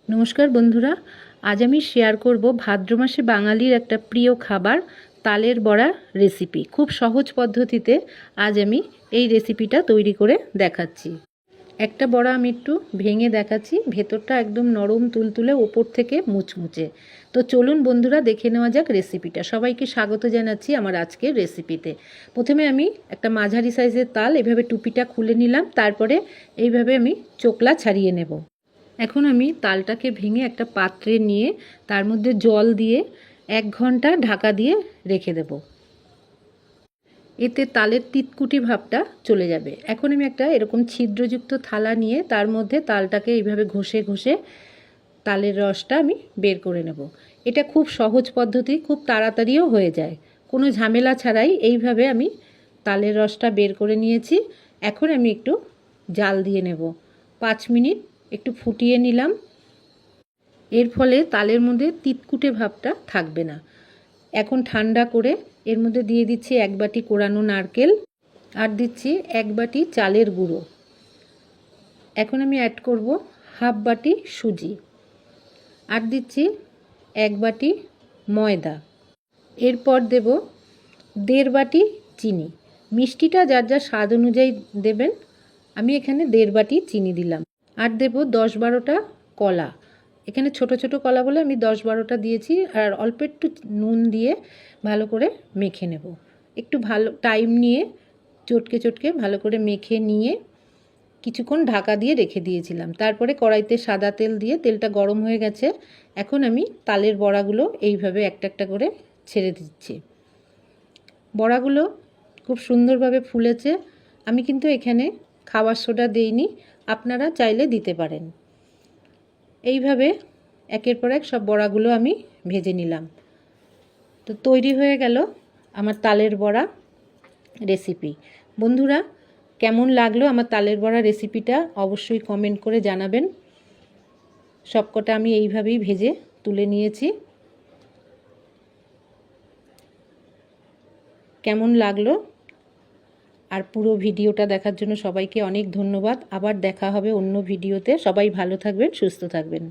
নমস্কার বন্ধুরা, আজ আমি শেয়ার করব ভাদ্র মাসে বাঙালির একটা প্রিয় খাবার তালের বড়া রেসিপি। খুব সহজ পদ্ধতিতে আজ আমি এই রেসিপিটা তৈরি করে দেখাচ্ছি। একটা বড়া আমি একটু ভেঙে দেখাচ্ছি, ভেতরটা একদম নরম তুলতুলে, ওপর থেকে মুচমুচে। তো চলুন বন্ধুরা দেখে নেওয়া যাক রেসিপিটা। সবাইকে স্বাগত জানাচ্ছি আমার আজকের রেসিপিতে। প্রথমে আমি একটা মাঝারি সাইজের তাল এভাবে টুপিটা খুলে নিলাম, তারপরে এইভাবে আমি চোকলা ছাড়িয়ে নেব। এখন আমি তালটাকে ভেঙে একটা পাত্রে নিয়ে তার মধ্যে জল দিয়ে 1 ঘন্টা ঢাকা দিয়ে রেখে দেব। এতে তালের তিতকুটি ভাবটা চলে যাবে। এখন আমি একটা এরকম ছিদ্রযুক্ত থালা নিয়ে তার মধ্যে তালটাকে এইভাবে ঘষে ঘষে তালের রসটা আমি বের করে নেব। এটা খুব সহজ পদ্ধতি, খুব তাড়াতাড়িও হয়ে যায়, কোনো ঝামেলা ছাড়াই এইভাবে আমি তালের রসটা বের করে নিয়েছি। এখন আমি একটু জাল দিয়ে নেব, 5 মিনিট একটু ফুটিয়ে নিলাম। এর ফলে তালের মধ্যে তিতকুটে ভাবটা থাকবে না। এখন ঠান্ডা করে এর মধ্যে দিয়ে দিচ্ছি 1 বাটি কোরানো নারকেল, আর দিচ্ছি 1 বাটি চালের গুঁড়ো। এখন আমি অ্যাড করব হাফ বাটি সুজি, আর দিচ্ছি 1 বাটি ময়দা। এরপর দেব 1.5 বাটি চিনি। মিষ্টিটা যার যার স্বাদ অনুযায়ী দেবেন, আমি এখানে 1.5 বাটি চিনি দিলাম। আর দেব 10-12টা কলা। এখানে ছোট ছোট কলা বলে আমি 10-12টা দিয়েছি। আর অল্প একটু নুন দিয়ে ভালো করে মেখে নেব। একটু ভালো টাইম নিয়ে চটকে চটকে ভালো করে মেখে নিয়ে কিছুক্ষণ ঢাকা দিয়ে রেখে দিয়েছিলাম। তারপরে কড়াইতে সাদা তেল দিয়ে তেলটা গরম হয়ে গেছে। এখন আমি তালের বড়াগুলো এইভাবে একটা একটা করে ছেড়ে দিচ্ছি। বড়াগুলো খুব সুন্দরভাবে ফুলেছে। আমি কিন্তু এখানে খাবার সোডা দেইনি, আপনারা চাইলে দিতে পারেন। এইভাবে একের পর এক সব বড়াগুলো আমি ভেজে নিলাম। তো তৈরি হয়ে গেল আমার তালের বড়া রেসিপি। বন্ধুরা, কেমন লাগলো আমার তালের বড়া রেসিপিটা অবশ্যই কমেন্ট করে জানাবেন। সবকটা আমি এইভাবেই ভেজে তুলে নিয়েছি। কেমন লাগলো আর পুরো ভিডিওটা দেখার জন্য সবাইকে অনেক ধন্যবাদ। আবার দেখা হবে অন্য ভিডিওতে। সবাই ভালো থাকবেন, সুস্থ থাকবেন।